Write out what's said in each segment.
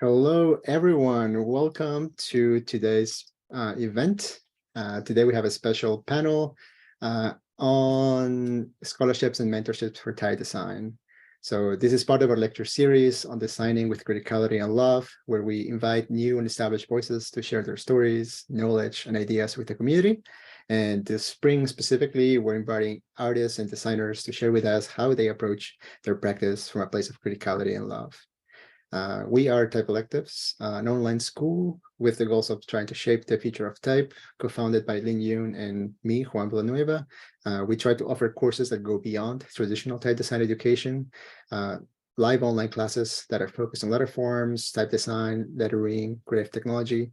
Hello, everyone. Welcome to today's event. Today we have a special panel on scholarships and mentorships for Thai design. So this is part of our lecture series on designing with criticality and love, where we invite new and established voices to share their stories, knowledge, and ideas with the community. And this spring specifically, we're inviting artists and designers to share with us how they approach their practice from a place of criticality and love. We are Type Electives, an online school with the goals of trying to shape the future of type, co-founded by Lin Yun and me, Juan Villanueva. We try to offer courses that go beyond traditional type design education, live online classes that are focused on letter forms, type design, lettering, creative technology.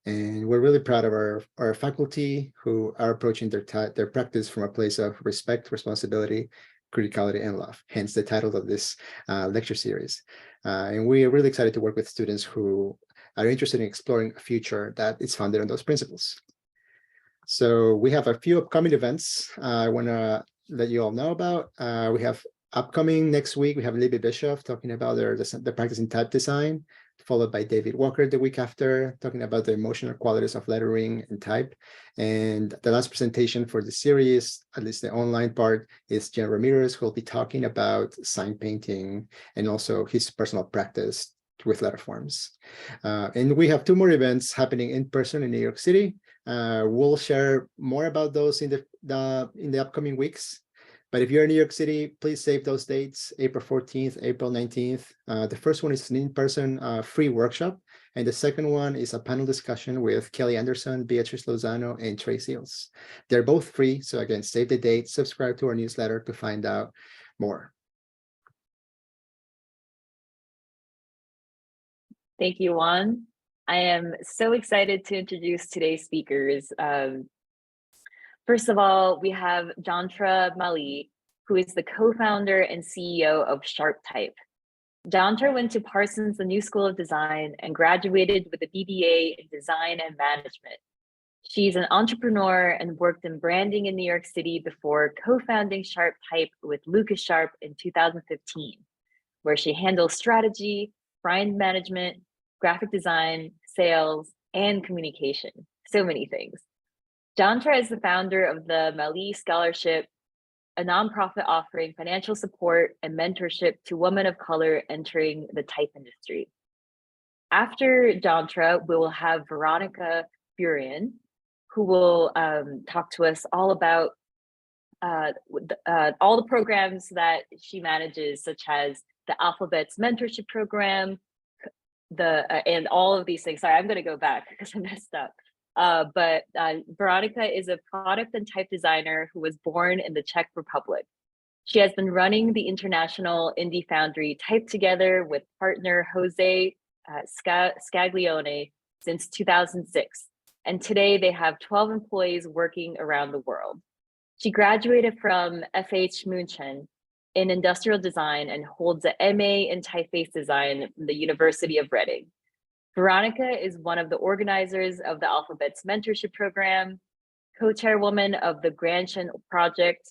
And we're really proud of our faculty who are approaching their practice from a place of respect, responsibility, criticality, and love, hence the title of this lecture series. And we are really excited to work with students who are interested in exploring a future that is founded on those principles. So we have a few upcoming events I want to let you all know about. We have upcoming next week, we have Libby Bischoff talking about the practice in type design, followed by David Walker the week after, talking about the emotional qualities of lettering and type. And the last presentation for the series, at least the online part, is Jen Ramirez, who will be talking about sign painting and also his personal practice with letter forms. And we have two more events happening in person in New York City. We'll share more about those in the upcoming weeks. But if you're in New York City, please save those dates, April 14th, April 19th. The first one is an in-person free workshop. And the second one is a panel discussion with Kelly Anderson, Beatrice Lozano, and Trey Seals. They're both free. So again, save the date, subscribe to our newsletter to find out more. Thank you, Juan. I am so excited to introduce today's speakers. First of all, we have Chantra Malee, who is the co-founder and CEO of SharpType. Chantra went to Parsons, the New School of Design, and graduated with a BBA in Design and Management. She's an entrepreneur and worked in branding in New York City before co-founding SharpType with Lucas Sharp in 2015, where she handles strategy, brand management, graphic design, sales, and communication. So many things. Chantra is the founder of the Malee Scholarship, a nonprofit offering financial support and mentorship to women of color entering the type industry. After Chantra, we will have Veronika Burian, who will talk to us all about all the programs that she manages, such as the Alphabet's mentorship program, and all of these things. Sorry, I'm going to go back because I messed up. But Veronika is a product and type designer who was born in the Czech Republic. She has been running the international indie foundry Type Together with partner Jose Scaglione since 2006. And today they have 12 employees working around the world. She graduated from FH München in industrial design and holds an MA in typeface design from the University of Reading. Veronika is one of the organizers of the Alphabet's mentorship program, co-chairwoman of the Grandchen Project,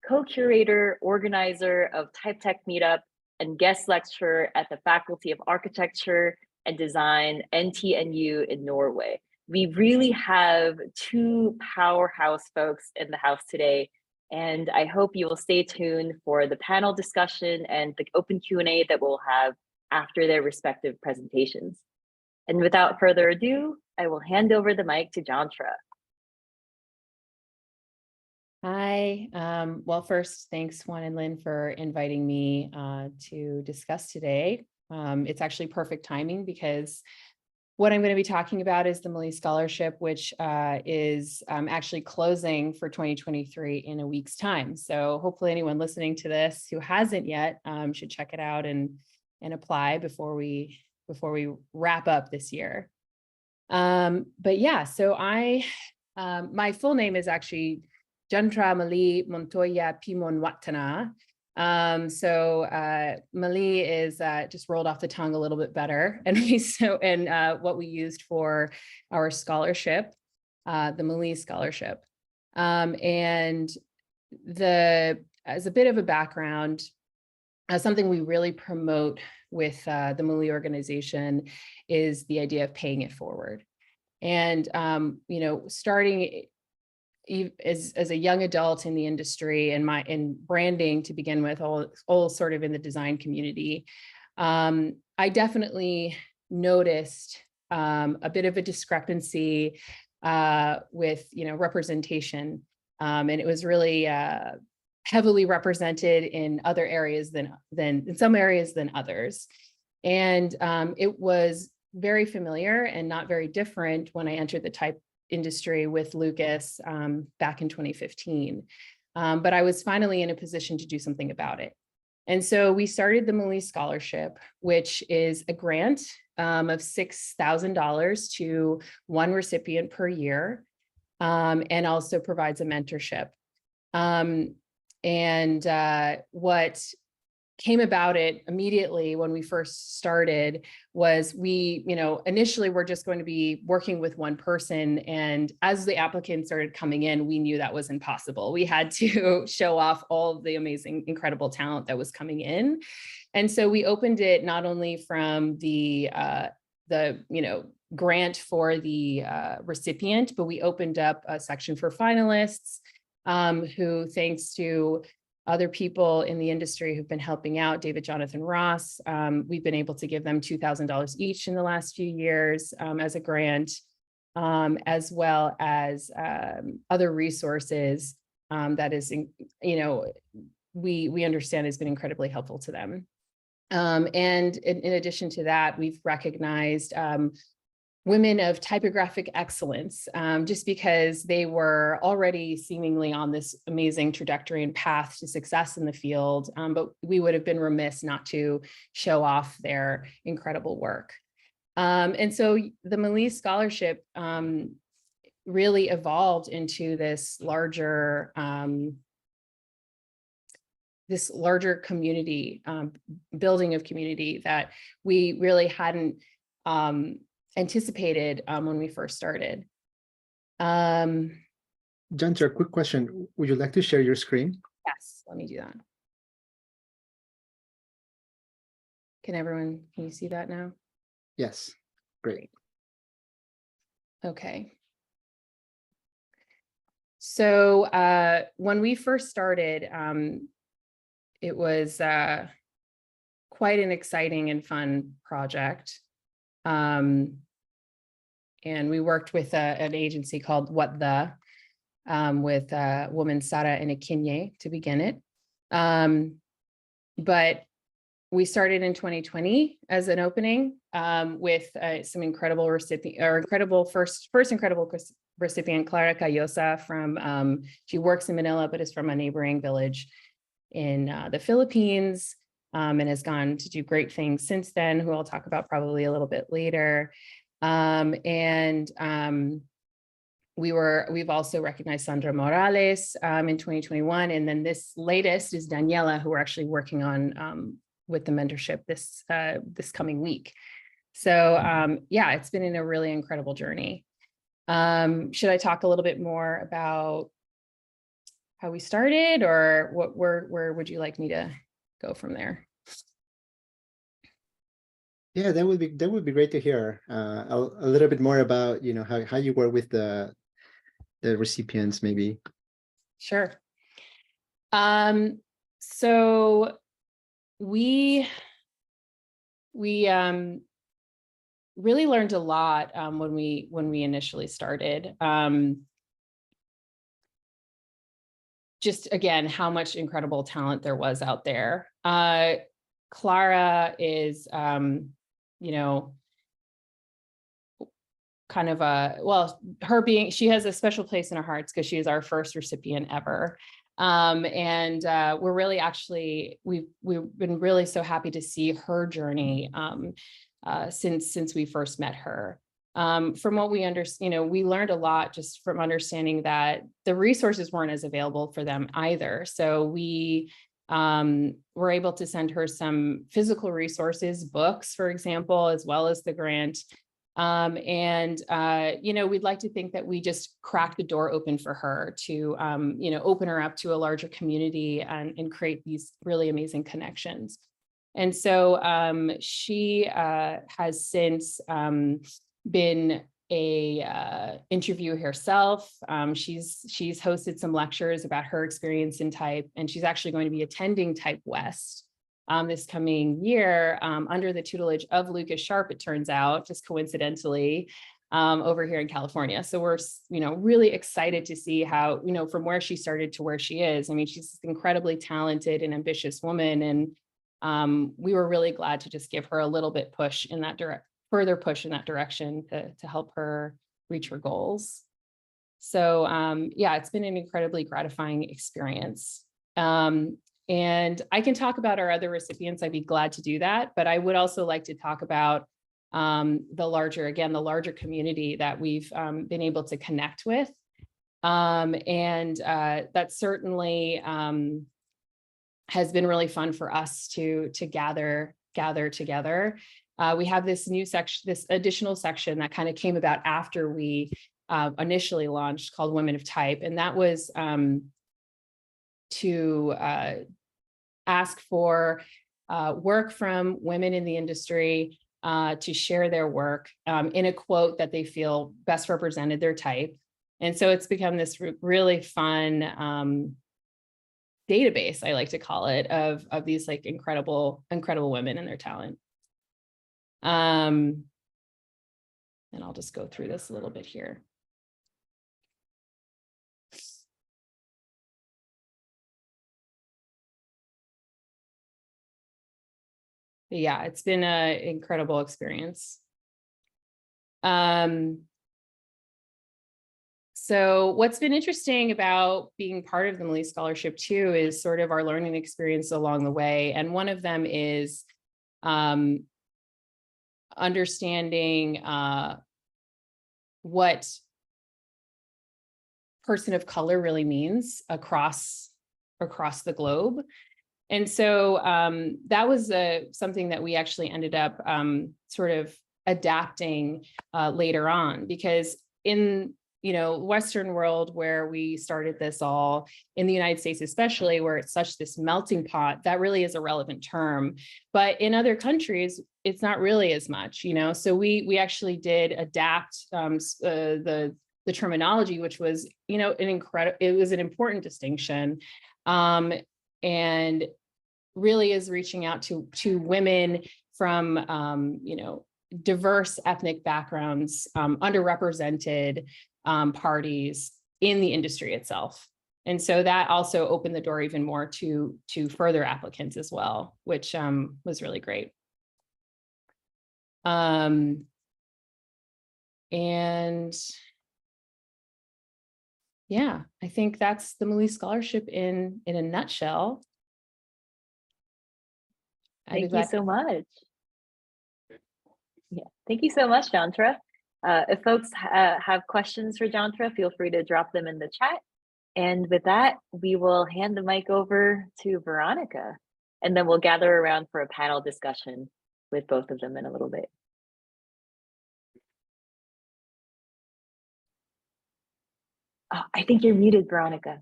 co-curator, organizer of Type Tech Meetup, and guest lecturer at the Faculty of Architecture and Design, NTNU in Norway. We really have two powerhouse folks in the house today, and I hope you will stay tuned for the panel discussion and the open Q&A that we'll have after their respective presentations. And without further ado, I will hand over the mic to Chantra. Hi. Well, first, thanks Juan and Lynn for inviting me to discuss today. It's actually perfect timing because what I'm going to be talking about is the Malee Scholarship, which is actually closing for 2023 in a week's time. So hopefully anyone listening to this who hasn't yet should check it out and apply before we wrap up this year. But yeah, so my full name is actually Chantra Malee Montoya Pimonwatana. Malee is just rolled off the tongue a little bit better. And what we used for our scholarship, the Malee Scholarship. As a bit of a background, something we really promote with the Malee organization is the idea of paying it forward. And, starting as a young adult in the industry and in branding to begin with, all sort of in the design community, I definitely noticed a bit of a discrepancy with, representation. And it was really heavily represented in other areas than in some areas than others. And it was very familiar and not very different when I entered the type industry with Lucas back in 2015. But I was finally in a position to do something about it. And so we started the Malee Scholarship, which is a grant of $6,000 to one recipient per year, and also provides a mentorship. What came about it immediately when we first started was we, initially we're just going to be working with one person. And as the applicants started coming in, we knew that was impossible. We had to show off all of the amazing, incredible talent that was coming in. And so we opened it not only from the grant for the recipient, but we opened up a section for finalists who, thanks to other people in the industry who've been helping out, David, Jonathan, Ross, we've been able to give them $2,000 each in the last few years as a grant, as well as other resources that is, we understand has been incredibly helpful to them. And in addition to that, we've recognized women of typographic excellence, just because they were already seemingly on this amazing trajectory and path to success in the field, but we would have been remiss not to show off their incredible work. And so the Malee Scholarship really evolved into this larger community, building of community that we really hadn't anticipated when we first started. Chantra, quick question. Would you like to share your screen? Yes, let me do that. Can you see that now? Yes, great. Okay. So when we first started, it was quite an exciting and fun project. And we worked with an agency called What The, with a woman, Sara Enekinye, to begin it. But we started in 2020 as an opening with some incredible first incredible recipient, Clara Cayosa from, she works in Manila, but is from a neighboring village in the Philippines, and has gone to do great things since then, who I'll talk about probably a little bit later. We've also recognized Sandra Morales in 2021. And then this latest is Daniela, who we're actually working on with the mentorship this coming week. So yeah, it's been a really incredible journey. Should I talk a little bit more about how we started, or where would you like me to go from there? Yeah, that would be great to hear a little bit more about how you work with the recipients, maybe. Sure. So we really learned a lot when we initially started. Just again, how much incredible talent there was out there. Clara is, kind of she has a special place in our hearts because she is our first recipient ever. We're really we've been really so happy to see her journey since we first met her. From what we understand, we learned a lot just from understanding that the resources weren't as available for them either. So we were able to send her some physical resources, books, for example, as well as the grant. We'd like to think that we just cracked the door open for her to, open her up to a larger community and create these really amazing connections. And so she has since been a interview herself. She's hosted some lectures about her experience in Type, and she's actually going to be attending Type West this coming year under the tutelage of Lucas Sharp, it turns out, just coincidentally, over here in California. So we're, really excited to see how, from where she started to where she is. I mean, she's an incredibly talented and ambitious woman, and we were really glad to just give her a little bit further push in that direction to help her reach her goals. So it's been an incredibly gratifying experience. And I can talk about our other recipients. I'd be glad to do that, but I would also like to talk about the larger community that we've been able to connect with. That certainly has been really fun for us to gather together. We have this new section, this additional section that kind of came about after we initially launched, called Women of Type. And that was to ask for work from women in the industry to share their work in a quote that they feel best represented their type. And so it's become this really fun database, I like to call it, of these like incredible women and their talent. And I'll just go through this a little bit here. But yeah, it's been an incredible experience. So what's been interesting about being part of the Malee Scholarship too is sort of our learning experience along the way. And one of them is understanding what person of color really means across the globe. And so that was something that we actually ended up sort of adapting later on, because in Western world, where we started this all, in the United States especially, where it's such this melting pot, that really is a relevant term. But in other countries, it's not really as much, So we actually did adapt the terminology, which was it was an important distinction, and really is reaching out to women from diverse ethnic backgrounds, underrepresented parties in the industry itself. And so that also opened the door even more to further applicants as well, which was really great. And yeah, I think that's the Malee Scholarship in a nutshell. Thank you so much. Yeah, thank you so much, Chantra. If folks have questions for Chantra, feel free to drop them in the chat. And with that, we will hand the mic over to Veronika, and then we'll gather around for a panel discussion with both of them in a little bit. Oh, I think you're muted, Veronika.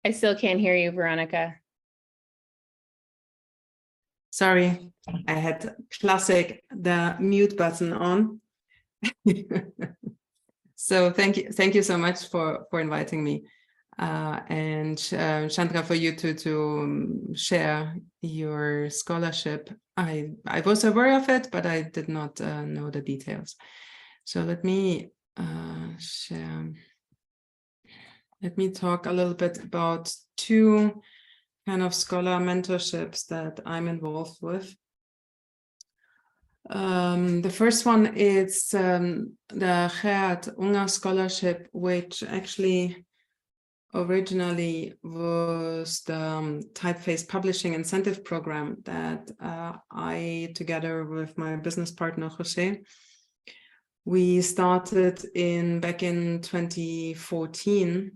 I still can't hear you, Veronika. Sorry, I had the mute button on. So thank you so much for inviting me, and Chantra, for you to share your scholarship. I was aware of it, but I did not know the details. So let me share. Let me talk a little bit about two kind of scholar mentorships that I'm involved with. The first one is the Gerhard Unger Scholarship, which actually originally was the Typeface Publishing Incentive Program that I, together with my business partner, Jose, we started back in 2014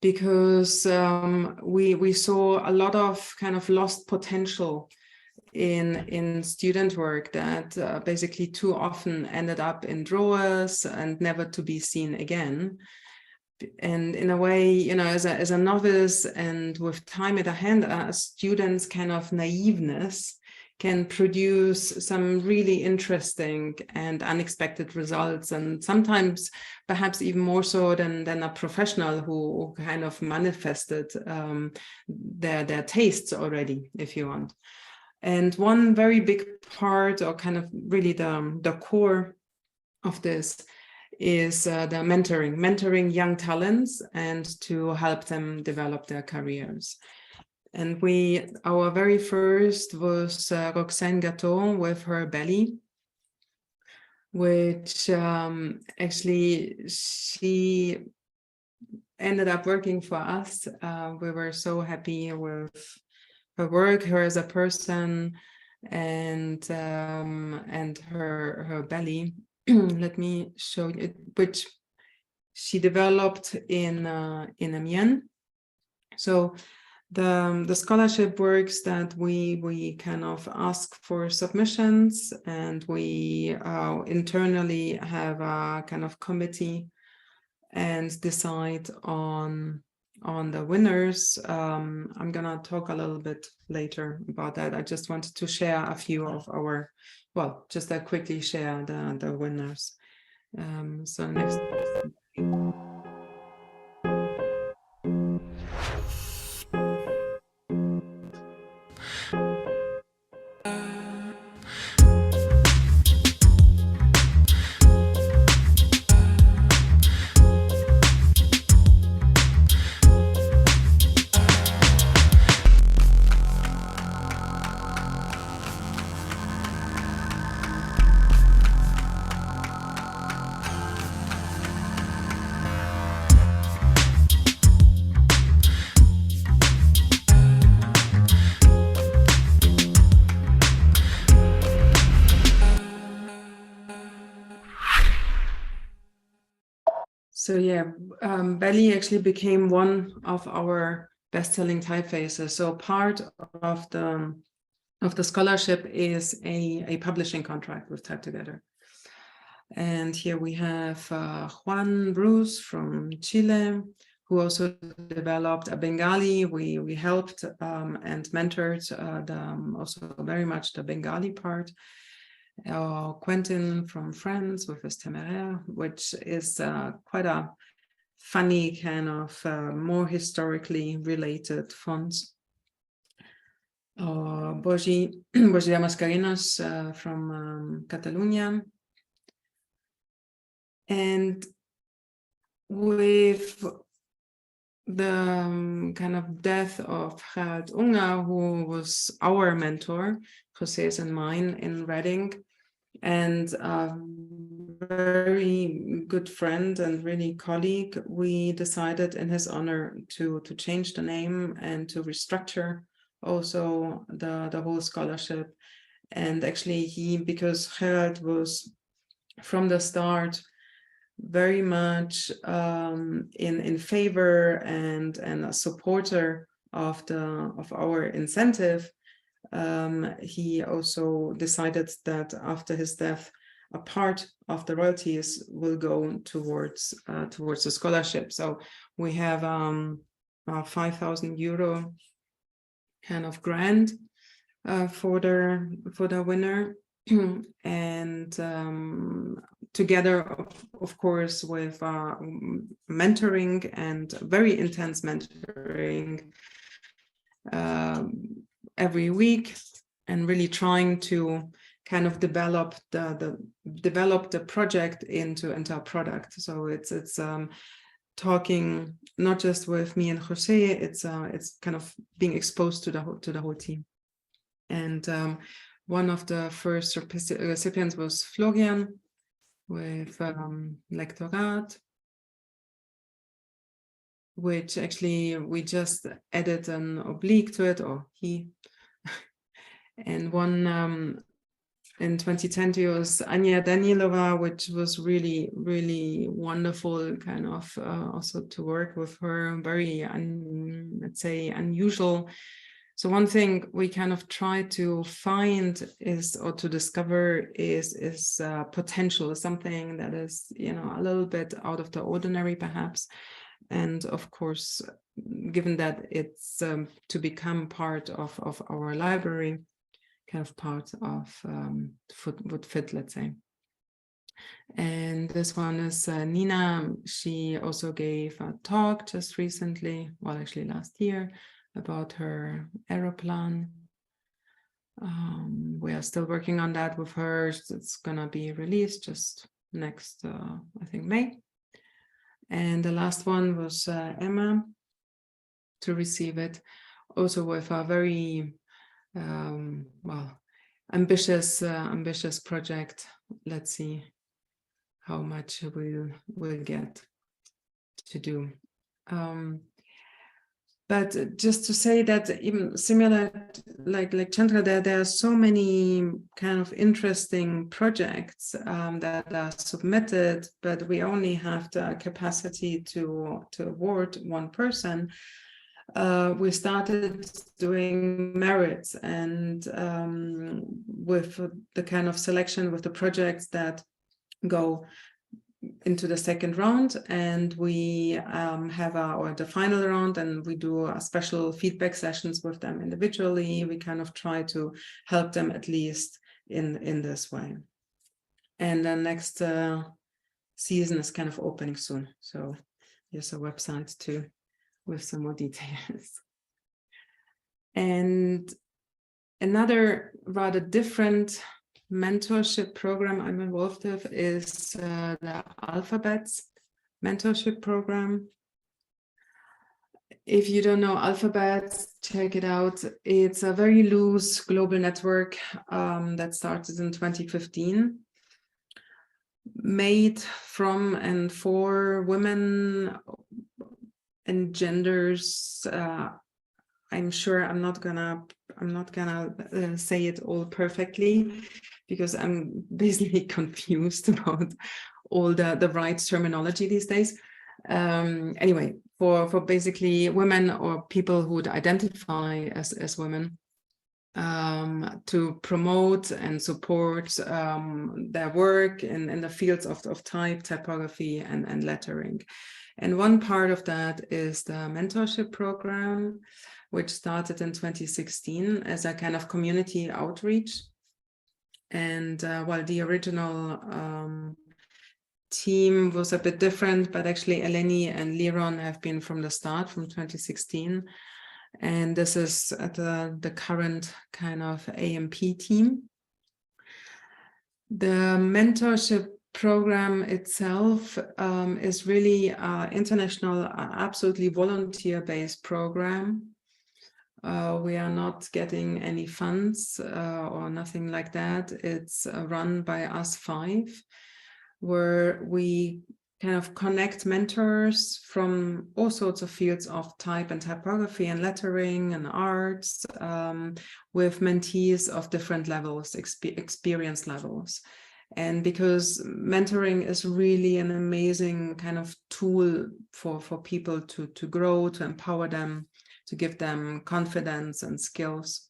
because we saw a lot of kind of lost potential in student work that basically too often ended up in drawers and never to be seen again. And in a way, you know, as a novice and with time at a hand, a student's kind of naiveness can produce some really interesting and unexpected results, and sometimes perhaps even more so than a professional who kind of manifested their tastes already, if you want. And one very big part, or kind of really the core of this, is the mentoring young talents and to help them develop their careers. And our very first was Roxane Gatton with her belly, which actually she ended up working for us. We were so happy with her work, her as a person, and her belly. Let me show you it, which she developed in Amiens. So the scholarship works that we kind of ask for submissions, and we internally have a kind of committee and decide on the winners. I'm gonna talk a little bit later about that. I just wanted to share a few of our, well, just to quickly share the winners. So next. So yeah, belly actually became one of our best-selling typefaces. So part of the scholarship is a publishing contract with Type Together. And here we have Juan Bruce from Chile, who also developed a Bengali. We helped and mentored also very much the Bengali part. Quentin from France with his Téméraire, which is quite a funny kind of more historically related fonts. Bogi Mascarenas from Catalonia. And with the kind of death of Gerard Unger, who was our mentor, José's and mine in Reading, and a very good friend and really colleague, we decided in his honor to change the name and to restructure also the whole scholarship. And actually because Gerard was from the start very much in favor and a supporter of our incentive, he also decided that after his death, a part of the royalties will go towards the scholarship. So we have a 5,000 euro kind of grant for the winner. And together, of course, with mentoring and very intense mentoring every week, and really trying to kind of develop the project into a product. So it's talking not just with me and José, it's kind of being exposed to the whole team. And one of the first recipients was Florian with Lectorat, which actually we just added an oblique to it, or he. And one in 2020 was Anya Danielova, which was really, really wonderful kind of also to work with her, very, let's say, unusual. So one thing we kind of try to find is, or to discover is potential, something that is, you know, a little bit out of the ordinary perhaps. And of course, given that it's to become part of our library, kind of part of would fit, let's say. And this one is Nina. She also gave a talk just recently, well, actually last year, about her aeroplan. We are still working on that with her. It's gonna be released just next, I think, May. And the last one was Emma to receive it, also with a very well, ambitious project. Let's see how much we'll get to do. But just to say that even similar, like Chantra, there are so many kind of interesting projects that are submitted, but we only have the capacity to award one person. We started doing merits, and with the kind of selection with the projects that go into the second round, and we have the final round, and we do special feedback sessions with them individually. We kind of try to help them at least in this way. And the next season is kind of opening soon, so here's a website too with some more details. And another rather different mentorship program I'm involved with is the Alphabets mentorship program. If you don't know Alphabets, check it out. It's a very loose global network that started in 2015, made from and for women and genders. I'm sure I'm not gonna say it all perfectly, because I'm basically confused about all the right terminology these days. Anyway, for basically women or people who would identify as women, to promote and support their work in the fields of typography and lettering. And one part of that is the mentorship program, which started in 2016 as a kind of community outreach. And while the original team was a bit different, but actually Eleni and Liron have been from the start, from 2016. And this is the current kind of AMP team. The mentorship program itself is really an international, absolutely volunteer-based program. We are not getting any funds or nothing like that. It's run by us 5, where we kind of connect mentors from all sorts of fields of type and typography and lettering and arts with mentees of different levels, experience levels. And because mentoring is really an amazing kind of tool for people to grow, to empower them, to give them confidence and skills.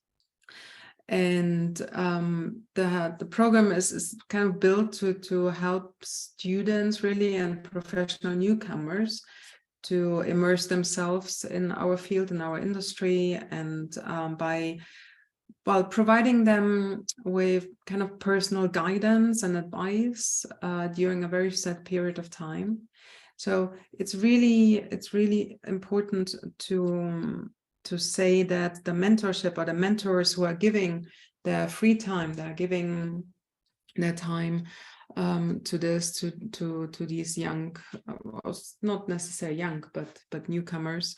And the program is kind of built to help students really and professional newcomers to immerse themselves in our field, in our industry, and while providing them with kind of personal guidance and advice during a very set period of time. So it's really important to say that the mentorship or the mentors who are giving their free time, they're giving their time to these young, not necessarily young, but newcomers.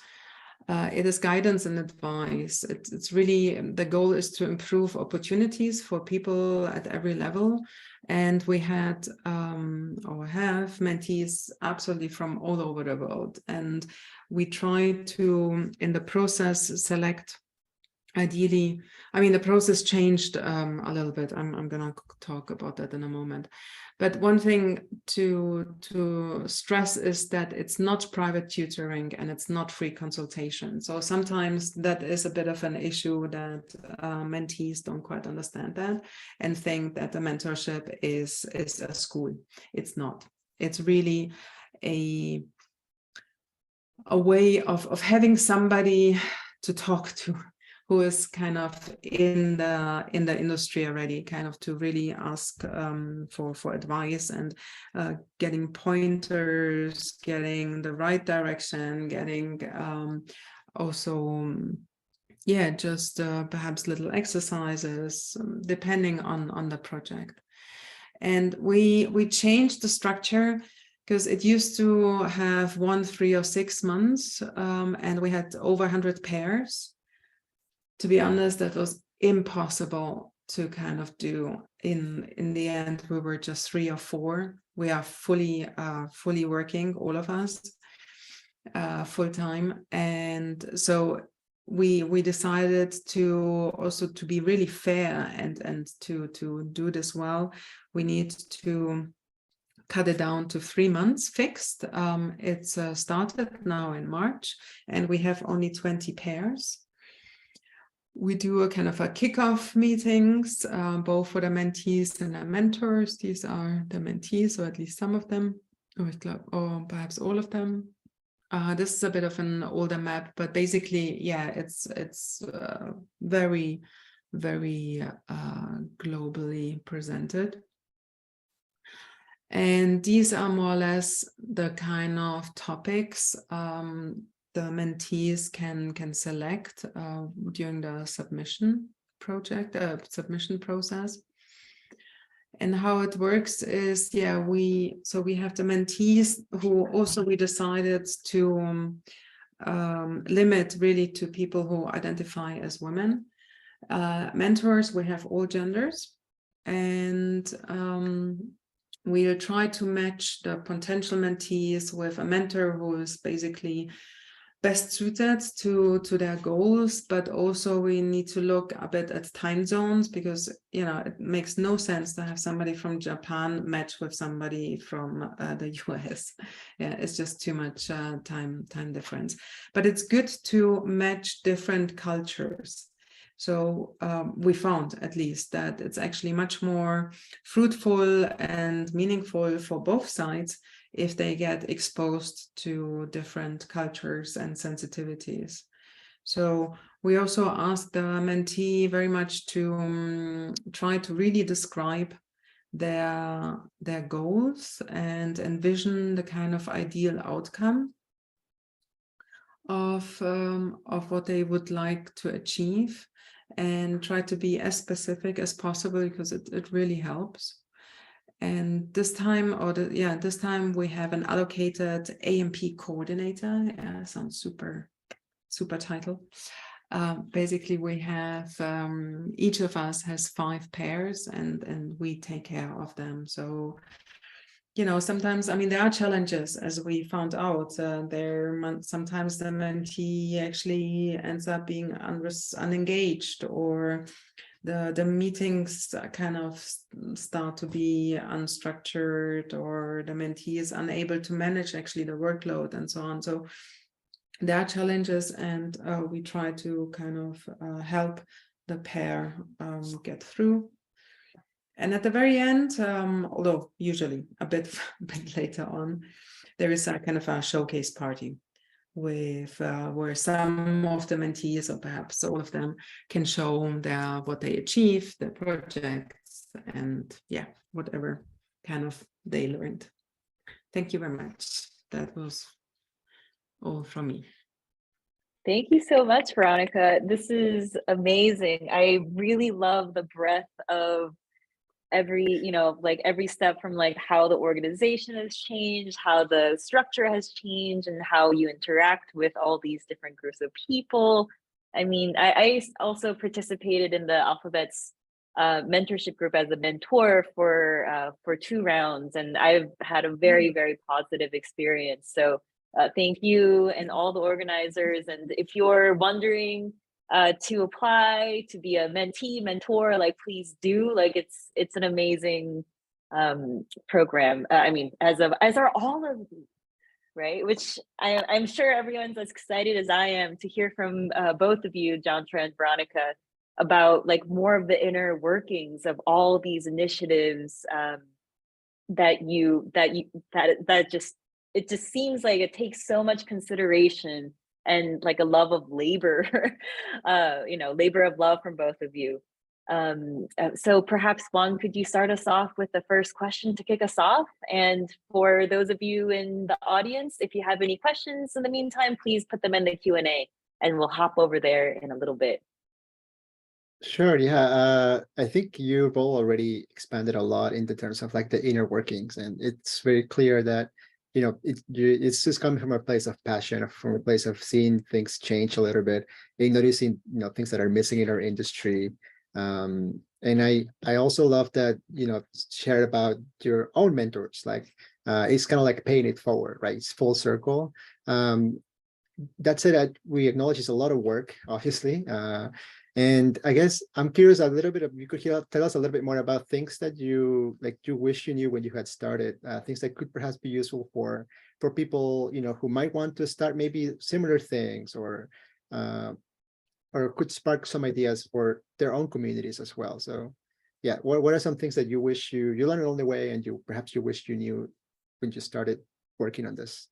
It is guidance and advice. It's really, the goal is to improve opportunities for people at every level. And we had or have mentees absolutely from all over the world. And we try to, in the process, select ideally, I mean, the process changed a little bit. I'm gonna talk about that in a moment. But one thing to stress is that it's not private tutoring and it's not free consultation. So sometimes that is a bit of an issue that mentees don't quite understand that and think that the mentorship is a school. It's not. It's really a way of having somebody to talk to who is kind of in the industry already, kind of to really ask for advice and getting pointers, getting the right direction, getting also just perhaps little exercises depending on the project. And we changed the structure because it used to have 1, 3, or 6 months, and we had over 100 pairs. To be honest, that was impossible to kind of do. In the end, we were just 3 or 4. We are fully working, all of us, full time, and so we decided to also to be really fair and to do this well. We need to cut it down to 3 months fixed. It's started now in March, and we have only 20 pairs. We do a kind of a kickoff meetings, both for the mentees and the mentors. These are the mentees, or at least some of them, or perhaps all of them. This is a bit of an older map, but basically, yeah, it's very, very globally presented. And these are more or less the kind of topics the mentees can select during the submission process. And how it works is, we have the mentees who also we decided to limit really to people who identify as women. Mentors, we have all genders, and we'll try to match the potential mentees with a mentor who is basically best suited to their goals, but also we need to look a bit at time zones, because it makes no sense to have somebody from Japan match with somebody from the US. It's just too much time difference. But it's good to match different cultures. So we found, at least, that it's actually much more fruitful and meaningful for both sides if they get exposed to different cultures and sensitivities. So we also asked the mentee very much to try to really describe their goals and envision the kind of ideal outcome of what they would like to achieve, and try to be as specific as possible, because it really helps. And this time, this time we have an allocated AMP coordinator. Sounds super title. Basically, we have each of us has 5 pairs, and we take care of them. So, sometimes, there are challenges, as we found out. Sometimes the mentee actually ends up being unengaged, or the meetings kind of start to be unstructured, or the mentee is unable to manage actually the workload and so on. So there are challenges, and we try to kind of help the pair get through. And at the very end, although usually a bit later on, there is a kind of a showcase party with where some of the mentees, or perhaps all of them, can show what they achieved, their projects, and whatever kind of they learned. Thank you very much. That was all from me. Thank you so much, Veronika. This is amazing. I really love the breadth of every step, from how the organization has changed, how the structure has changed, and how you interact with all these different groups of people. I also participated in the Alphabet's mentorship group as a mentor for 2 rounds, and I've had a very, very positive experience. So thank you, and all the organizers. And if you're wondering to apply, to be a mentee, mentor, like please do. Like it's an amazing program. I mean, as are all of you, right? Which I'm sure everyone's as excited as I am to hear from both of you, Chantra and Veronika, about like more of the inner workings of all these initiatives that it just seems like it takes so much consideration and like a love of labor, labor of love from both of you. So perhaps Juan, could you start us off with the first question to kick us off? And for those of you in the audience, if you have any questions in the meantime, please put them in the Q&A and we'll hop over there in a little bit. Sure, yeah. I think you've all already expanded a lot in the terms of like the inner workings, and it's very clear that it's just coming from a place of passion, from a place of seeing things change a little bit, and noticing things that are missing in our industry. And I also love that share about your own mentors. Like it's kind of like paying it forward, right? It's full circle. That said, we acknowledge it's a lot of work, obviously. And I guess I'm curious a little bit of, you could tell us a little bit more about things that you wish you knew when you had started, things that could perhaps be useful for people, who might want to start maybe similar things, or could spark some ideas for their own communities as well. So yeah, what are some things that you wish you learned along the way, and perhaps you wished you knew when you started working on this?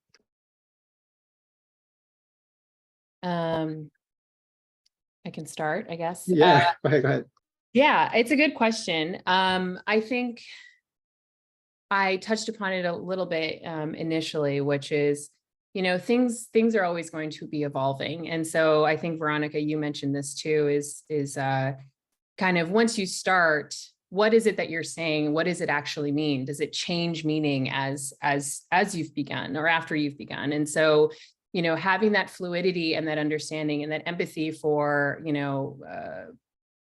I can start, I guess. Yeah, go ahead. Yeah, it's a good question. I think I touched upon it a little bit initially, which is, things are always going to be evolving. And so I think, Veronika, you mentioned this too, is kind of once you start, what is it that you're saying? What does it actually mean? Does it change meaning as you've begun or after you've begun? And so having that fluidity and that understanding and that empathy for,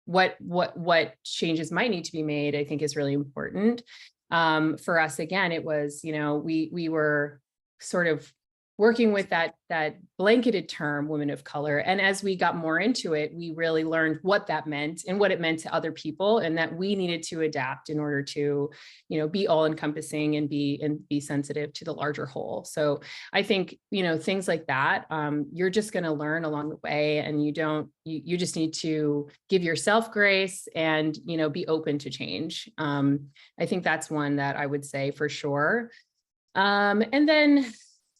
what changes might need to be made, I think is really important. For us, again, it was, we were sort of working with that blanketed term, women of color. And as we got more into it, we really learned what that meant and what it meant to other people, and that we needed to adapt in order to, be all encompassing and be sensitive to the larger whole. So I think, things like that, you're just going to learn along the way, and you just need to give yourself grace and, be open to change. I think that's one that I would say for sure. And then,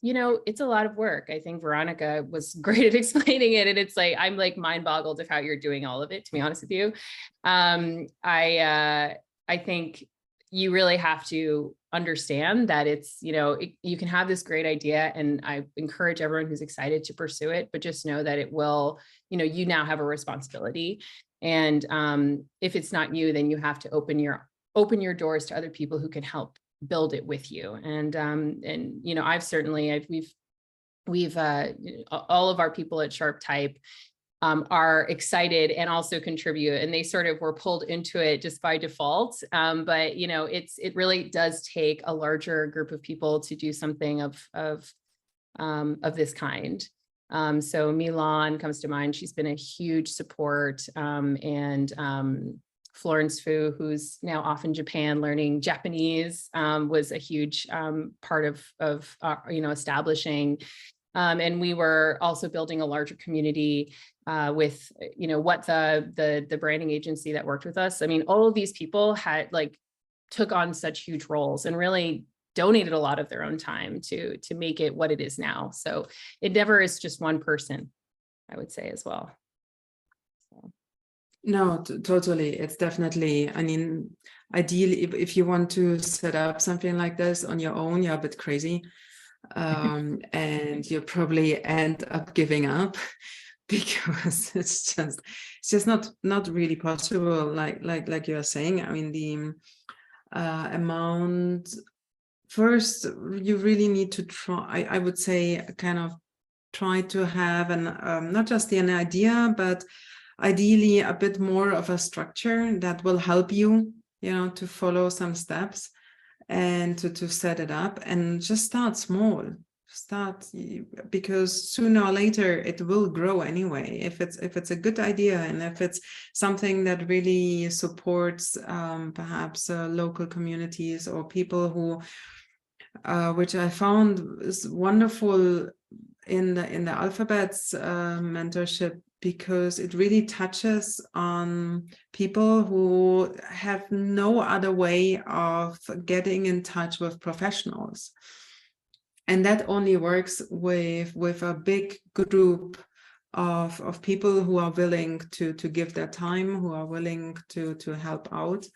it's a lot of work. I think Veronika was great at explaining it. And it's like, I'm like mind boggled of how you're doing all of it, to be honest with you. I think you really have to understand that it's, you can have this great idea, and I encourage everyone who's excited to pursue it, but just know that it will, you now have a responsibility. And if it's not you, then you have to open your doors to other people who can help build it with you. And we've all of our people at Sharp Type are excited and also contribute, and they sort of were pulled into it just by default. But it really does take a larger group of people to do something of this kind. So Milan comes to mind. She's been a huge support, and Florence Fu, who's now off in Japan learning Japanese, was a huge part of establishing. And we were also building a larger community with, what the branding agency that worked with us. I mean, all of these people took on such huge roles and really donated a lot of their own time to make it what it is now. So it never is just one person, I would say as well. So. No, totally. It's definitely, ideally, if you want to set up something like this on your own, you're a bit crazy. And you probably end up giving up because it's just not really possible. Like you're saying, the amount, first, you really need to try, I would say, kind of try to have not just an idea, but ideally a bit more of a structure that will help you, to follow some steps and to set it up, and just start small. start, because sooner or later it will grow anyway. If it's a good idea, and if it's something that really supports perhaps local communities or people who, which I found is wonderful in the Alphabets mentorship, because it really touches on people who have no other way of getting in touch with professionals. And that only works with a big group of people who are willing to give their time, who are willing to help out.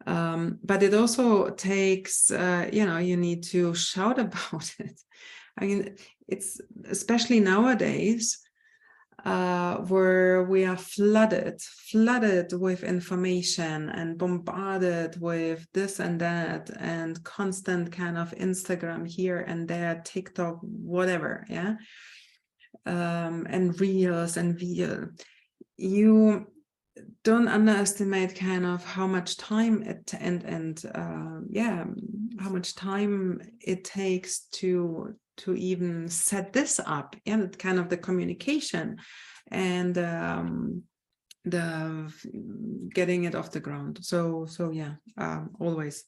But it also takes, you need to shout about it. I mean, it's especially nowadays, where we are flooded with information and bombarded with this and that, and constant kind of Instagram here and there, TikTok, whatever, yeah, and reels and video. You don't underestimate kind of how much time how much time it takes to even set this up, and kind of the communication and the getting it off the ground. So yeah, always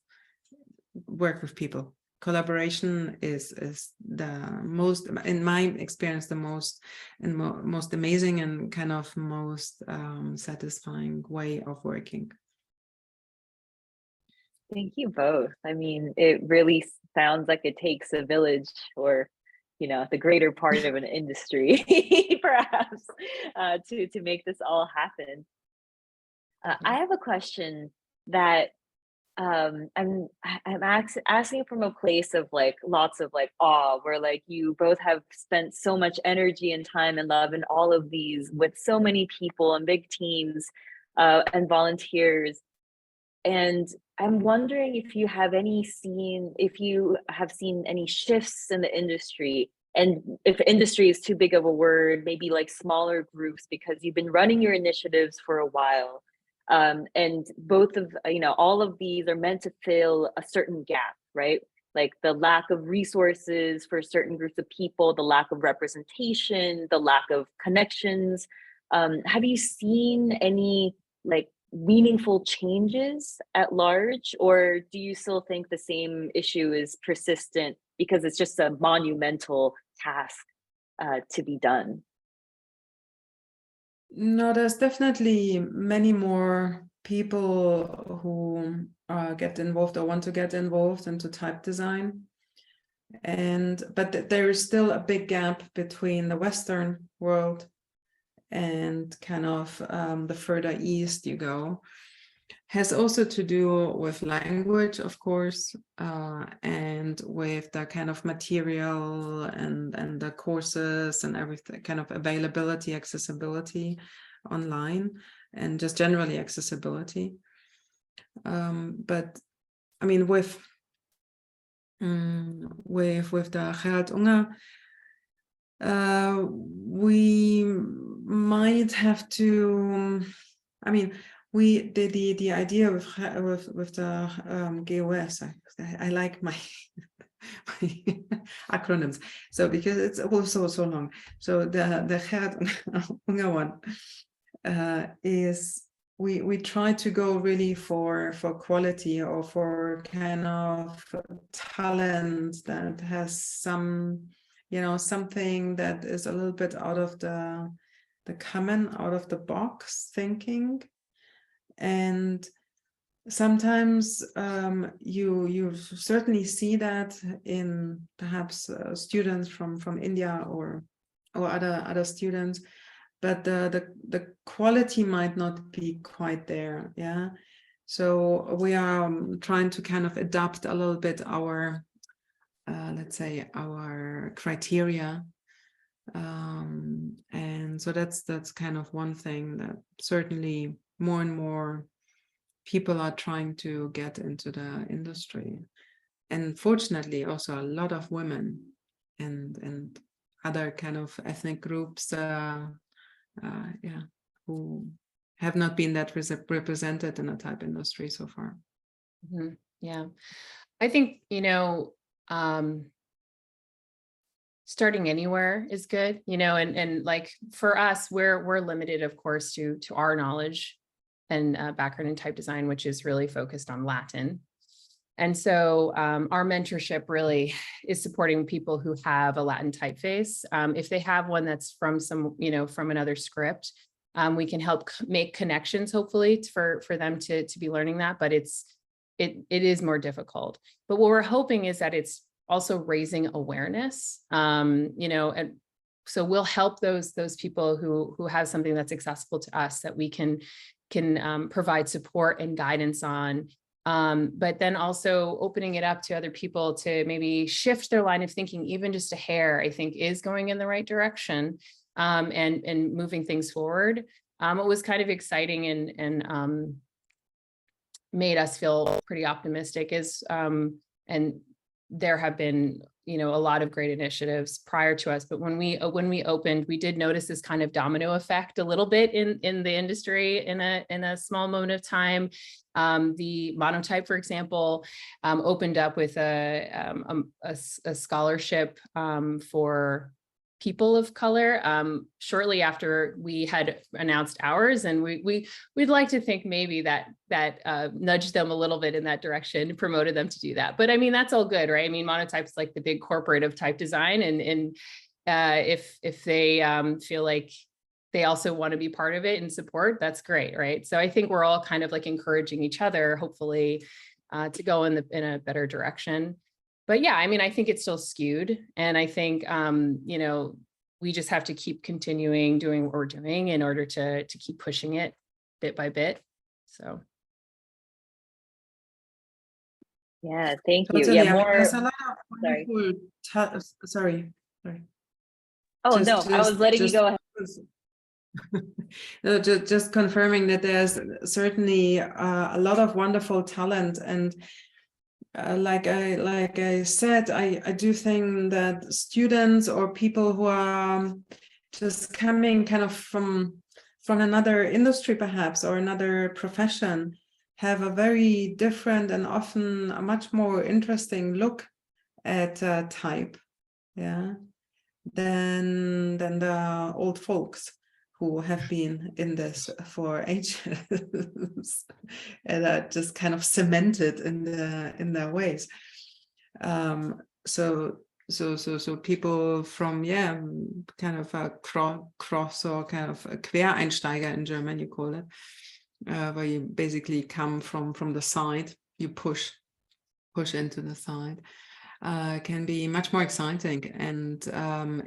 work with people. Collaboration is the most, in my experience, the most amazing and kind of most satisfying way of working. Thank you both. I mean, it really sounds like it takes a village, or the greater part of an industry, perhaps, to make this all happen. I have a question that I'm asking from a place of like lots of like awe, where like you both have spent so much energy and time and love in all of these with so many people and big teams and volunteers. And I'm wondering if you have seen any shifts in the industry, and if industry is too big of a word, maybe like smaller groups, because you've been running your initiatives for a while. And both of, all of these are meant to fill a certain gap, right? Like the lack of resources for certain groups of people, the lack of representation, the lack of connections. Have you seen any like meaningful changes at large, or do you still think the same issue is persistent because it's just a monumental task to be done? No, there's definitely many more people who get involved or want to get involved into type design. But there is still a big gap between the Western world and kind of the further east you go. Has also to do with language, of course, and with the kind of material and the courses and everything, kind of availability, accessibility online, and just generally accessibility. But I mean, with the Gerard Unger, we might have to, I mean, the idea with the GOS, I like my acronyms, so because it's also so long. So the Gerard Unger one is we try to go really for quality, or for kind of talent that has some, something that is a little bit out of the common, out of the box thinking. And sometimes you certainly see that in perhaps students from India or other students, but the quality might not be quite there. Yeah, so we are trying to kind of adapt a little bit our let's say our criteria, and so that's kind of one thing that certainly more and more people are trying to get into the industry. And fortunately also a lot of women and other kind of ethnic groups who have not been that represented in the type industry so far. Mm-hmm. Yeah, I think starting anywhere is good, you know, and like for us, we're limited, of course, to our knowledge and background in type design, which is really focused on Latin. And so our mentorship really is supporting people who have a Latin typeface. If they have one that's from some, you know, from another script, we can help make connections, hopefully, for them to be learning that, but it is more difficult. But what we're hoping is that it's also raising awareness, you know, and so we'll help those people who have something that's accessible to us that we can provide support and guidance on. But then also opening it up to other people to maybe shift their line of thinking, even just a hair, I think is going in the right direction, and moving things forward. What was kind of exciting and made us feel pretty optimistic is, and there have been, you know, a lot of great initiatives prior to us, but when we opened, we did notice this kind of domino effect a little bit in the industry in a small moment of time. The Monotype, for example, opened up with a scholarship for people of color shortly after we had announced ours, and we'd like to think maybe that nudged them a little bit in that direction, promoted them to do that. But I mean, that's all good, right? I mean, Monotype's like the big corporate of type design, and if they feel like they also want to be part of it and support, that's great, right? So I think we're all kind of like encouraging each other, hopefully, to go in a better direction. But yeah, I mean, I think it's still skewed. And I think, you know, we just have to keep continuing doing what we're doing in order to keep pushing it bit by bit. So. Yeah, thank you. Totally. Yeah, I mean, more. there's a lot of Sorry. wonderful sorry. Oh, no, I was letting you go ahead. No, just confirming that there's certainly a lot of wonderful talent, and like I said, I do think that students or people who are just coming kind of from another industry perhaps, or another profession, have a very different and often a much more interesting look at type, yeah, than the old folks who have been in this for ages and are just kind of cemented in their ways. So people from, yeah, kind of a cross or kind of a Quereinsteiger in German, you call it, where you basically come from the side, you push into the side. Can be much more exciting, and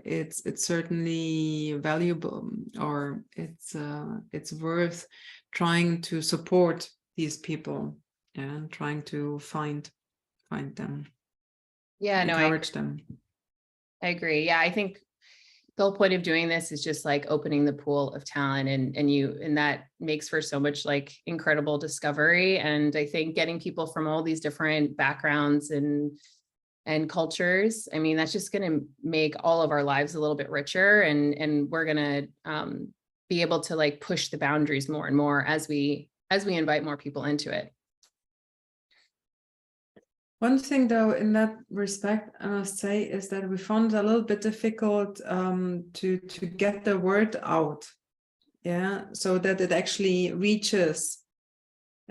it's certainly valuable, or it's worth trying to support these people and trying to find them. Yeah, encourage them. I agree. Yeah, I think the whole point of doing this is just like opening the pool of talent, and that makes for so much like incredible discovery. And I think getting people from all these different backgrounds and cultures, I mean, that's just going to make all of our lives a little bit richer, and we're going to be able to like push the boundaries more and more as we invite more people into it. One thing though, in that respect, I must say, is that we found it a little bit difficult to get the word out, yeah, so that it actually reaches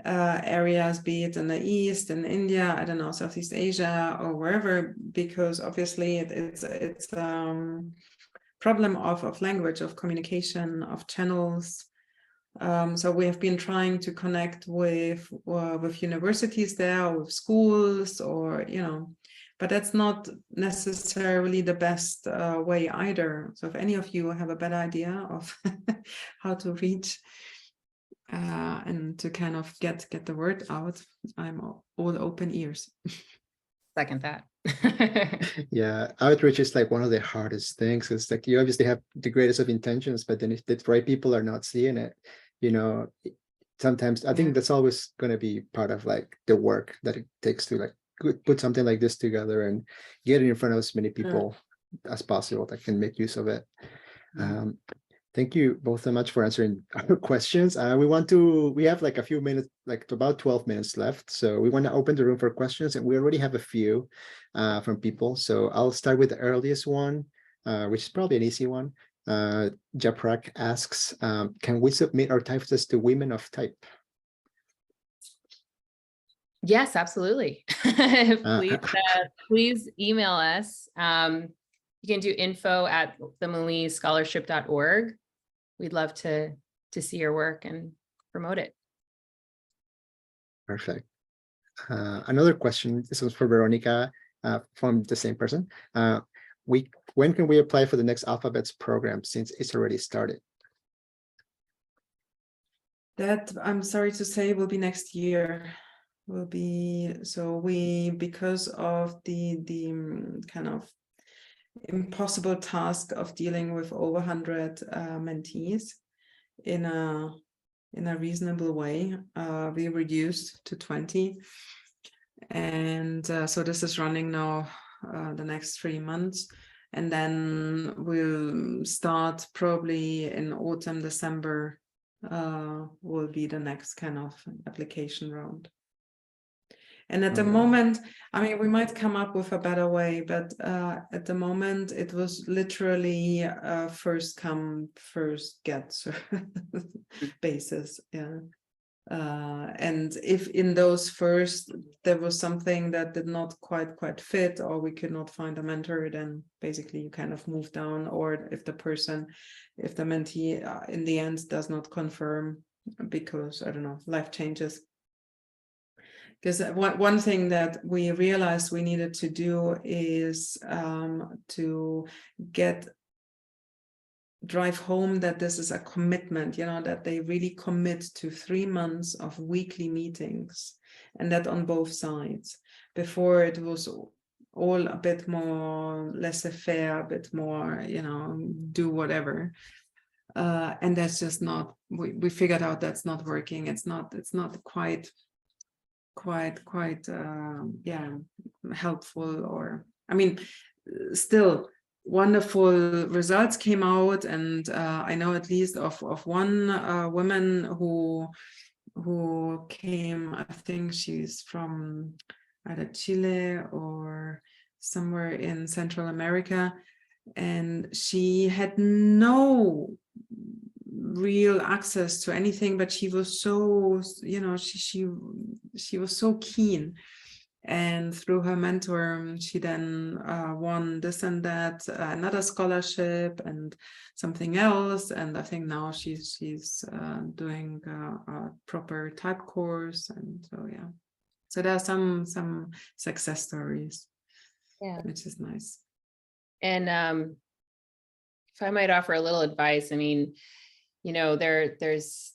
areas, be it in the East, in India, I don't know, Southeast Asia, or wherever, because obviously it's problem of language, of communication, of channels. So we have been trying to connect with universities there, or with schools, or, you know, but that's not necessarily the best way either. So if any of you have a better idea of how to reach and to kind of get the word out, I'm all open ears. Second that. Yeah, outreach is like one of the hardest things. It's like you obviously have the greatest of intentions, but then if the right people are not seeing it, you know, sometimes I think that's always going to be part of like the work that it takes to like put something like this together and get it in front of as many people as possible that can make use of it. Thank you both so much for answering our questions. We have like a few minutes, like about 12 minutes left. So we want to open the room for questions, and we already have a few from people. So I'll start with the earliest one. which is probably an easy one. Japrak asks, can we submit our type test to women of type? Yes, absolutely. Please email us. You can do info@themaleescholarship.org. We'd love to see your work and promote it. Perfect. Another question, this was for Veronika, from the same person. When can we apply for the next Alphabets program since it's already started? That, I'm sorry to say, will be next year. Will be, so because of the kind of impossible task of dealing with over 100 mentees in a reasonable way, we reduced to 20, and so this is running now the next 3 months, and then we'll start probably in autumn, December, will be the next kind of application round. And at the moment, I mean, we might come up with a better way, but at the moment, it was literally first come, first get basis. Yeah. And if in those first, there was something that did not quite fit, or we could not find a mentor, then basically you kind of move down. Or if the mentee in the end does not confirm because, I don't know, life changes. Because one thing that we realized we needed to do is to drive home that this is a commitment, that they really commit to 3 months of weekly meetings, and that on both sides. Before it was all a bit more laissez-faire, a bit more, do whatever. And that's just not, we figured out that's not working. It's not quite helpful, or I mean, still wonderful results came out, and I know at least of one woman who came. I think she's from either Chile or somewhere in Central America, and she had no real access to anything, but she was so, she was so keen, and through her mentor she then won this and that, another scholarship and something else, and I think now she's doing a proper type course, and so yeah, so there are some success stories, which is nice. And if I might offer a little advice, I mean, there's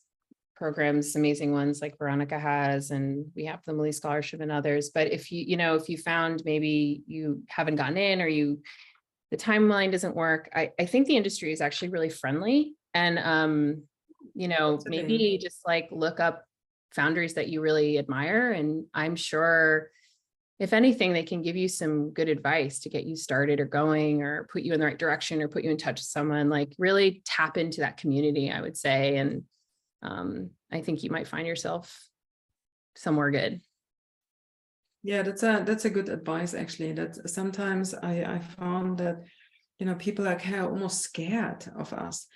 programs, amazing ones like Veronika has, and we have the Malee Scholarship and others. But if you found maybe you haven't gotten in, or the timeline doesn't work, I think the industry is actually really friendly, and maybe just like look up founders that you really admire, and I'm sure, if anything, they can give you some good advice to get you started or going, or put you in the right direction, or put you in touch with someone. Like, really tap into that community, I would say. And I think you might find yourself somewhere good. Yeah, that's a good advice, actually. That sometimes I found that, people are kind of almost scared of us.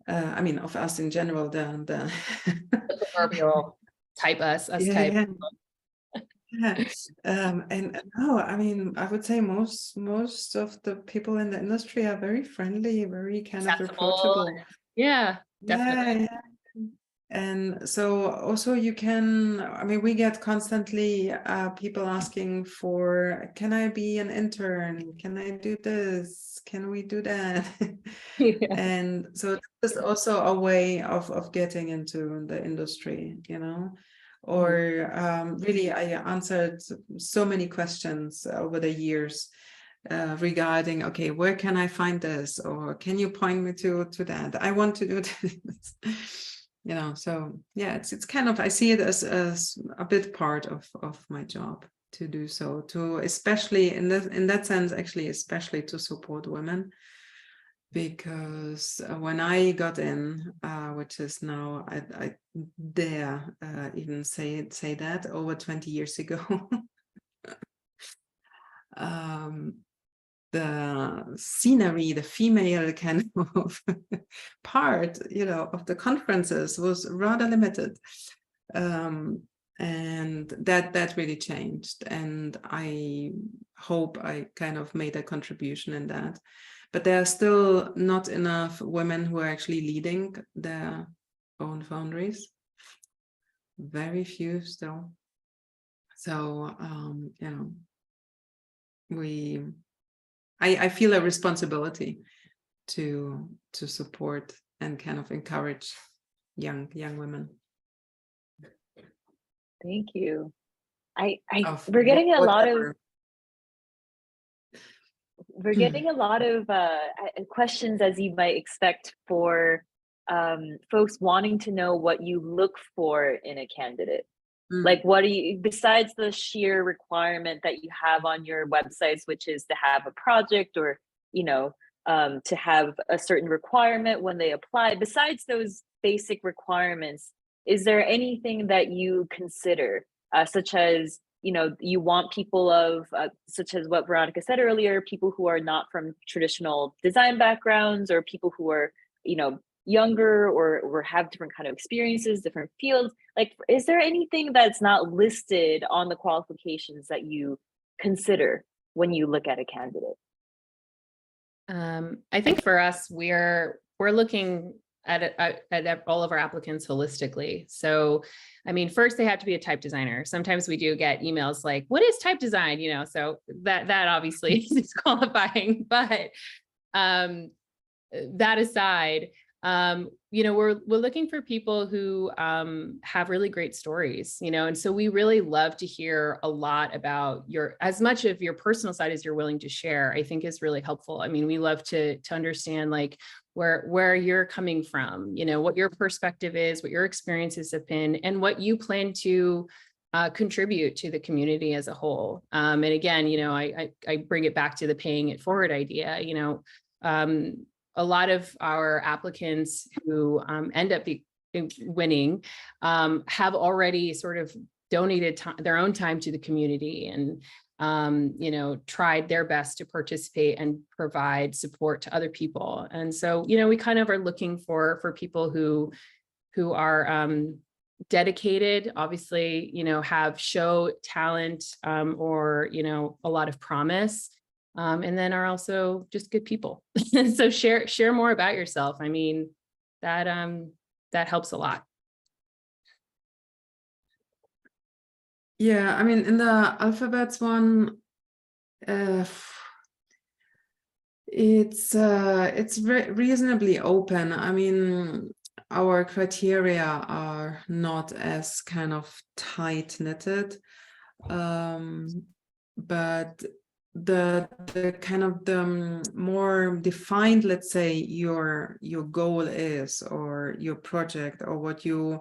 I mean, of us in general, the proverbial type us type. Yeah. And no, I mean, I would say most of the people in the industry are very friendly, very kind of approachable. Yeah, definitely. Yeah. And so also you can, I mean, we get constantly people asking for, can I be an intern? Can I do this? Can we do that? Yeah. And so it's also a way of getting into the industry, or really I answered so many questions over the years regarding, okay, where can I find this, or can you point me to that? I want to do this. So yeah, it's kind of, I see it as a bit part of my job to do so, to especially in that sense, actually, especially to support women. Because when I got in, which is now, I dare even say that, over 20 years ago, the scenery, the female kind of part, of the conferences was rather limited. And that really changed. And I hope I kind of made a contribution in that. But there are still not enough women who are actually leading their own foundries. Very few still. So, I feel a responsibility to support and kind of encourage young women. Thank you. We're getting a lot of questions, as you might expect, for folks wanting to know what you look for in a candidate. Like, what do you, besides the sheer requirement that you have on your websites, which is to have a project or, to have a certain requirement when they apply, besides those basic requirements, is there anything that you consider, such as, you want people of, such as what Veronika said earlier, people who are not from traditional design backgrounds, or people who are, younger or have different kind of experiences, different fields? Like, is there anything that's not listed on the qualifications that you consider when you look at a candidate? I think for us, we're looking at all of our applicants holistically. So, I mean, first they have to be a type designer. Sometimes we do get emails like, "What is type design?" So that obviously is qualifying. But that aside, we're looking for people who have really great stories, and so we really love to hear a lot about as much of your personal side as you're willing to share. I think is really helpful. I mean, we love to understand like where you're coming from, what your perspective is, what your experiences have been, and what you plan to contribute to the community as a whole. And again, I bring it back to the paying it forward idea. A lot of our applicants who end up winning have already sort of donated their own time to the community and, tried their best to participate and provide support to other people. And so, we kind of are looking for people who are dedicated, obviously, have show talent or, a lot of promise. And then are also just good people. So share more about yourself. I mean, that helps a lot. Yeah, I mean, in the alphabets one, it's reasonably open. I mean, our criteria are not as kind of tight knitted, but the kind of the more defined, let's say, your goal is, or your project, or what you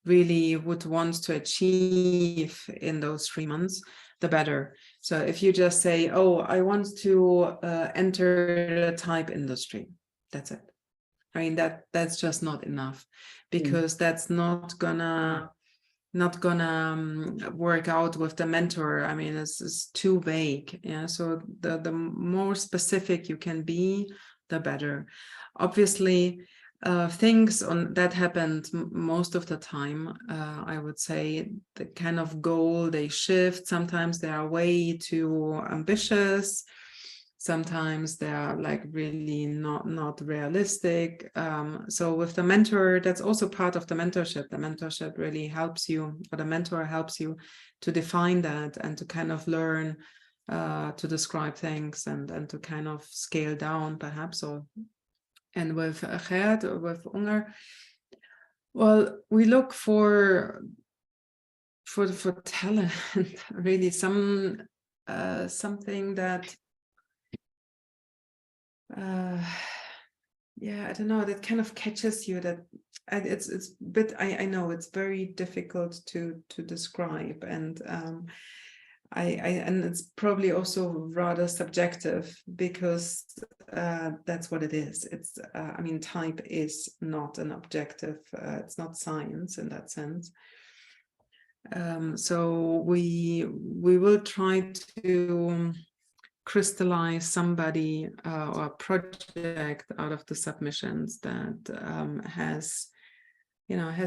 really would want to achieve in those 3 months, the better. So if you just say, "Oh, I want to enter the type industry," that's it. I mean, that's just not enough, because that's not gonna work out with the mentor. I mean, it's too vague. Yeah. So the more specific you can be, the better. Obviously, things that happened most of the time, I would say, the kind of goal, they shift. Sometimes they are way too ambitious. Sometimes they are like really not realistic. So with the mentor, that's also part of the mentorship. The mentorship really helps you, or the mentor helps you to define that and to kind of learn to describe things and to kind of scale down perhaps. And with Gerd or with Unger, well, we look for talent, really something that I don't know, that kind of catches you, that it's a bit, I know it's very difficult to describe, and and it's probably also rather subjective, because that's what it is. It's I mean, type is not an objective, it's not science in that sense. So we will try to crystallize somebody or a project out of the submissions that has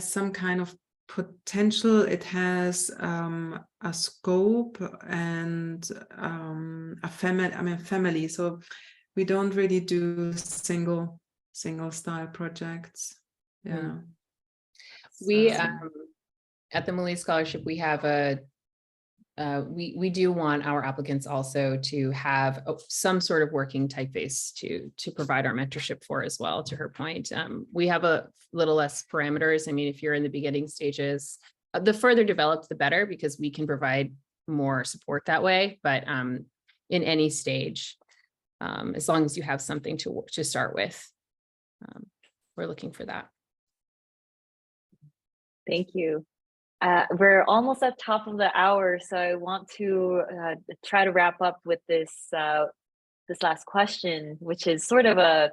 some kind of potential. It has a scope and a family. So we don't really do single style projects. Yeah. We at the Malee Scholarship, we have we do want our applicants also to have some sort of working typeface to provide our mentorship for as well, to her point. We have a little less parameters. I mean, if you're in the beginning stages, the further developed, the better, because we can provide more support that way. But in any stage, as long as you have something to start with, we're looking for that. Thank you. We're almost at top of the hour, so I want to try to wrap up with this last question, which is sort of a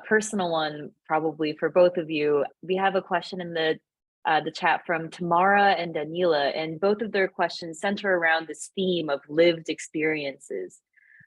personal one, probably for both of you. We have a question in the chat from Tamara and Daniela, and both of their questions center around this theme of lived experiences.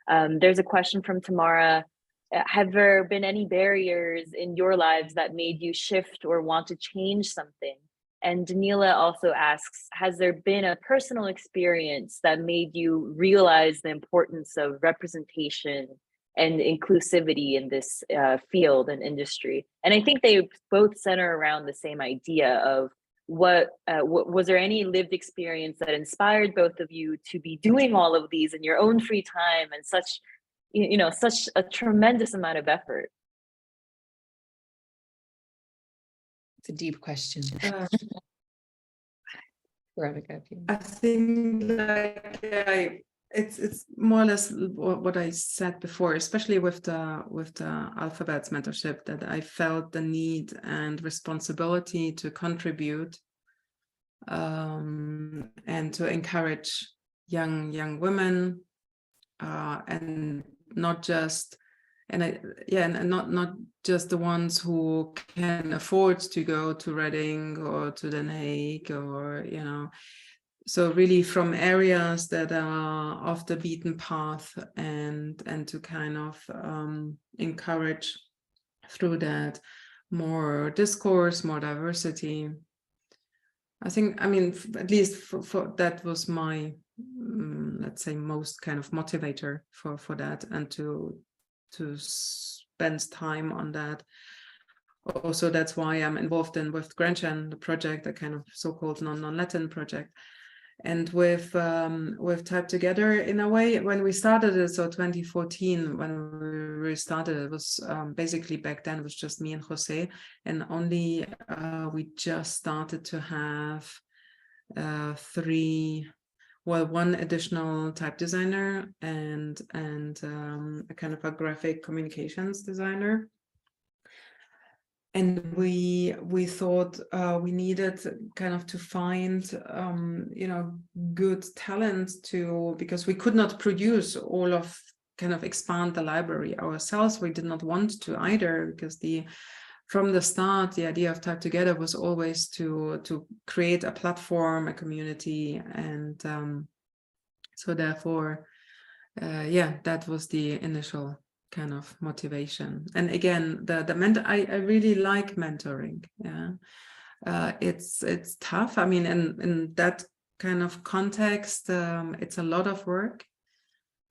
There's a question from Tamara. Have there been any barriers in your lives that made you shift or want to change something? And Daniela also asks, has there been a personal experience that made you realize the importance of representation and inclusivity in this field and industry? And I think they both center around the same idea of what was there any lived experience that inspired both of you to be doing all of these in your own free time and such a tremendous amount of effort? It's a deep question. Veronika, I think it's more or less what I said before, especially with the Alphabets mentorship, that I felt the need and responsibility to contribute and to encourage young women and not just not just the ones who can afford to go to Reading or to Den Haag, or so really from areas that are off the beaten path, and to kind of encourage through that more discourse, more diversity. I mean, at least for that was my let's say most kind of motivator for that, and to spend time on that. Also, that's why I'm involved with Grandchan, the project, a kind of so-called non-Latin project. And with Type Together, in a way, when we started it, so 2014, when we restarted, it was basically back then it was just me and Jose, and only we just started to have one additional type designer and a kind of a graphic communications designer. And we thought we needed kind of to find good talent because we could not produce all of, kind of expand the library ourselves. We did not want to either, because from the start, the idea of Type Together was always to create a platform, a community, and so therefore, that was the initial kind of motivation. And again, I really like mentoring. Yeah, it's tough. I mean, in that kind of context, it's a lot of work,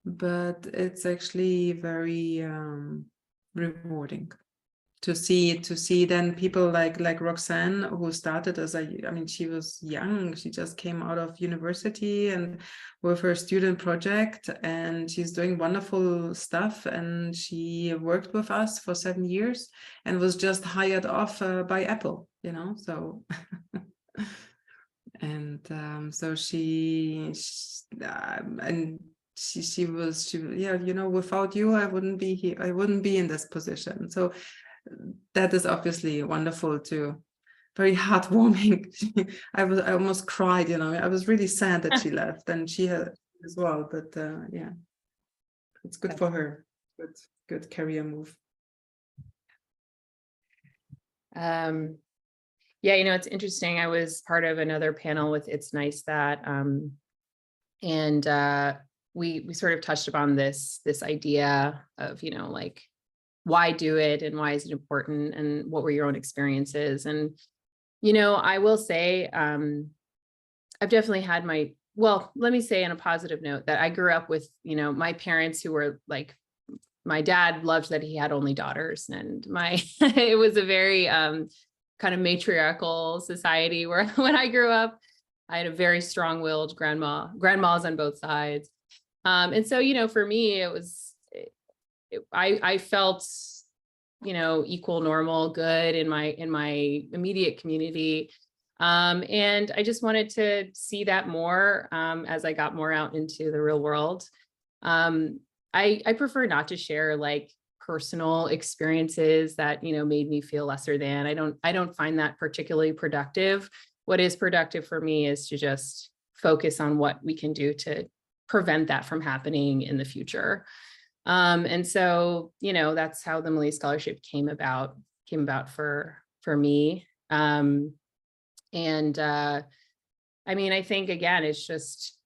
but it's actually very rewarding to see then people like Roxanne, who started as she was young. She just came out of university and with her student project, and she's doing wonderful stuff. And she worked with us for 7 years and was just hired off by Apple, so and so she was without you, I wouldn't be here. I wouldn't be in this position. So that is obviously wonderful too. Very heartwarming. I almost cried, I was really sad that she left, and she had as well, but it's good for her. Good career move. It's interesting. I was part of another panel with It's Nice That, and we sort of touched upon this idea of, you know, like, why do it and why is it important and what were your own experiences? And, you know, I will say, I've definitely had well, let me say on a positive note that I grew up with, you know, my parents who were like, my dad loved that he had only daughters, and it was a very kind of matriarchal society where when I grew up, I had a very strong-willed grandmas on both sides. And so, you know, for me, I felt, you know, equal, normal, good in my immediate community. And I just wanted to see that more as I got more out into the real world. I prefer not to share like personal experiences that, you know, made me feel lesser than. I don't find that particularly productive. What is productive for me is to just focus on what we can do to prevent that from happening in the future. And so, you know, that's how the Malee Scholarship came about for me. I mean, I think again, it's just,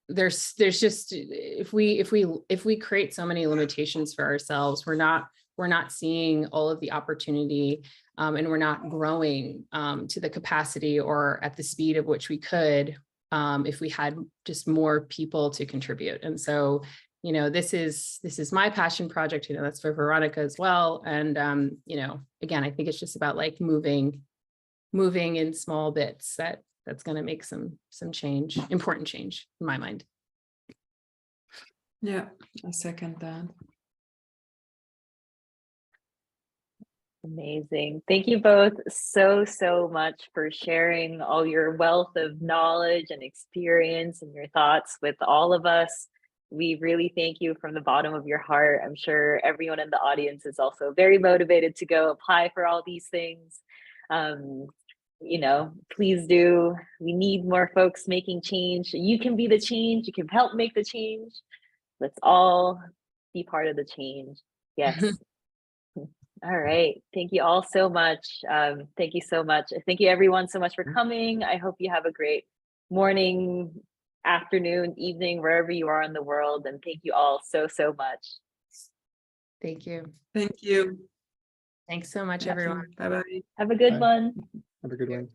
there's just, if we create so many limitations for ourselves, we're not seeing all of the opportunity, and we're not growing to the capacity or at the speed of which we could if we had just more people to contribute. And so, you know, this is my passion project, you know, that's for Veronika as well. And, you know, again, I think it's just about like moving in small bits that's going to make some change, important change in my mind. Yeah, I second that. Amazing. Thank you both so much for sharing all your wealth of knowledge and experience and your thoughts with all of us. We really thank you from the bottom of your heart. I'm sure everyone in the audience is also very motivated to go apply for all these things. You know, please do. We need more folks making change. You can be the change. You can help make the change. Let's all be part of the change. Yes. All right. Thank you all so much. Thank you so much. Thank you everyone so much for coming. I hope you have a great morning, afternoon, evening, wherever you are in the world. And thank you all so much. Thank you. Thank you. Thanks so much, everyone. Bye-bye. Have a good Bye. one. Have a good one.